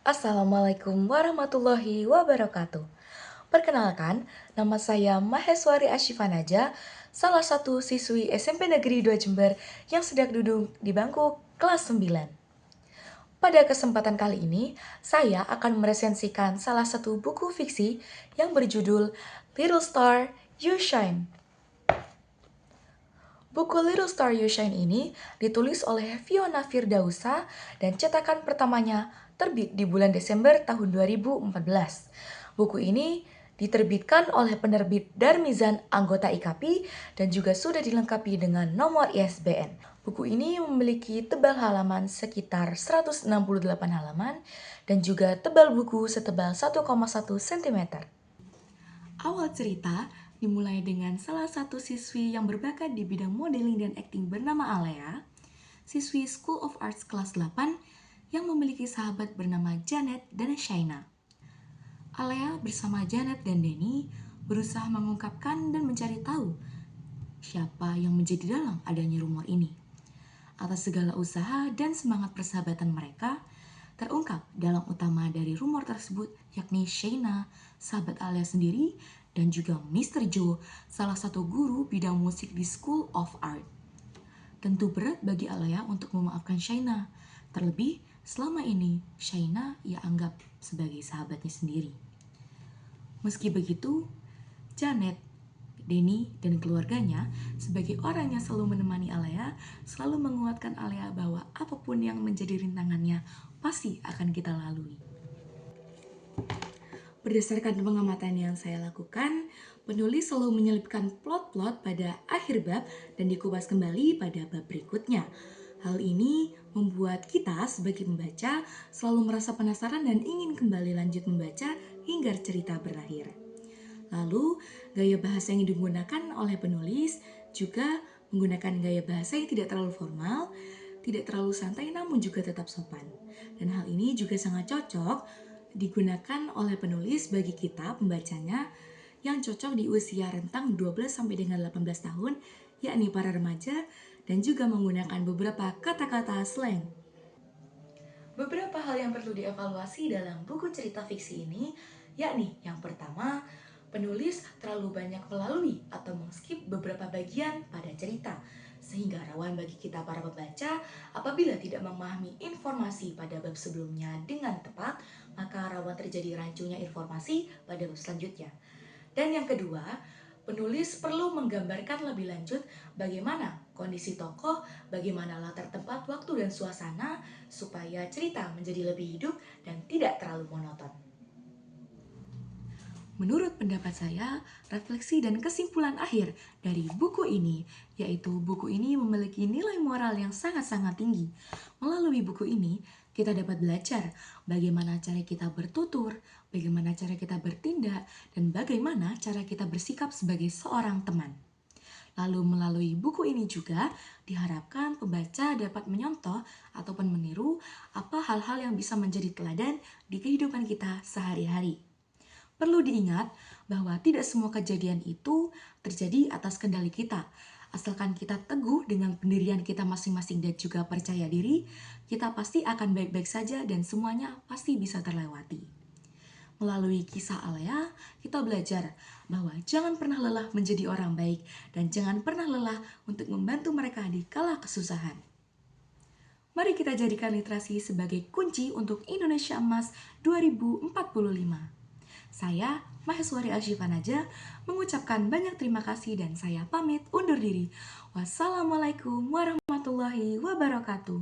Assalamualaikum warahmatullahi wabarakatuh. Perkenalkan, nama saya Maheswari Ashifanaja, salah satu siswi SMP Negeri 2 Jember yang sedang duduk di bangku kelas 9. Pada kesempatan kali ini, saya akan meresensikan salah satu buku fiksi yang berjudul Little Star, You Shine. Buku Little Star You Shine ini ditulis oleh Fiona Firdausa dan cetakan pertamanya terbit di bulan Desember tahun 2014. Buku ini diterbitkan oleh penerbit Darmizan anggota IKAPI dan juga sudah dilengkapi dengan nomor ISBN. Buku ini memiliki tebal halaman sekitar 168 halaman dan juga tebal buku setebal 1,1 cm. Awal cerita dimulai dengan salah satu siswi yang berbakat di bidang modeling dan akting bernama Alea, siswi School of Arts kelas 8 yang memiliki sahabat bernama Janet dan Shaina. Alea bersama Janet dan Denny berusaha mengungkapkan dan mencari tahu siapa yang menjadi dalang adanya rumor ini. Atas segala usaha dan semangat persahabatan mereka, terungkap dalang utama dari rumor tersebut yakni Shaina, sahabat Alea sendiri, dan juga Mr. Joe, salah satu guru bidang musik di School of Art. Tentu berat bagi Alea untuk memaafkan Shaina, terlebih selama ini Shaina ia anggap sebagai sahabatnya sendiri. Meski begitu, Janet, Denny, dan keluarganya sebagai orang yang selalu menemani Alea selalu menguatkan Alea bahwa apapun yang menjadi rintangannya pasti akan kita lalui. Berdasarkan pengamatan yang saya lakukan, penulis selalu menyelipkan plot-plot pada akhir bab dan dikupas kembali pada bab berikutnya. Hal ini membuat kita sebagai pembaca selalu merasa penasaran dan ingin kembali lanjut membaca hingga cerita berakhir. Lalu, gaya bahasa yang digunakan oleh penulis juga menggunakan gaya bahasa yang tidak terlalu formal, tidak terlalu santai namun juga tetap sopan. Dan hal ini juga sangat cocok digunakan oleh penulis bagi kita pembacanya yang cocok di usia rentang 12 sampai dengan 18 tahun, yakni para remaja, dan juga menggunakan beberapa kata-kata slang. Beberapa hal yang perlu dievaluasi dalam buku cerita fiksi ini, yakni yang pertama, penulis terlalu banyak melalui atau mengskip beberapa bagian pada cerita, sehingga rawan bagi kita para pembaca apabila tidak memahami informasi pada bab sebelumnya dengan tepat, maka rawan terjadi rancunya informasi pada bab selanjutnya. Dan yang kedua, penulis perlu menggambarkan lebih lanjut bagaimana kondisi tokoh, bagaimana latar tempat, waktu, dan suasana supaya cerita menjadi lebih hidup dan tidak terlalu monoton. Menurut pendapat saya, refleksi dan kesimpulan akhir dari buku ini, yaitu buku ini memiliki nilai moral yang sangat-sangat tinggi. Melalui buku ini, kita dapat belajar bagaimana cara kita bertutur, bagaimana cara kita bertindak, dan bagaimana cara kita bersikap sebagai seorang teman. Lalu melalui buku ini juga diharapkan pembaca dapat menyontoh ataupun meniru apa hal-hal yang bisa menjadi teladan di kehidupan kita sehari-hari. Perlu diingat bahwa tidak semua kejadian itu terjadi atas kendali kita. Asalkan kita teguh dengan pendirian kita masing-masing dan juga percaya diri, kita pasti akan baik-baik saja dan semuanya pasti bisa terlewati. Melalui kisah Alea, kita belajar bahwa jangan pernah lelah menjadi orang baik dan jangan pernah lelah untuk membantu mereka di kala kesusahan. Mari kita jadikan literasi sebagai kunci untuk Indonesia Emas 2045. Saya, Maheswari Ashifanaja, mengucapkan banyak terima kasih dan saya pamit undur diri. Wassalamualaikum warahmatullahi wabarakatuh.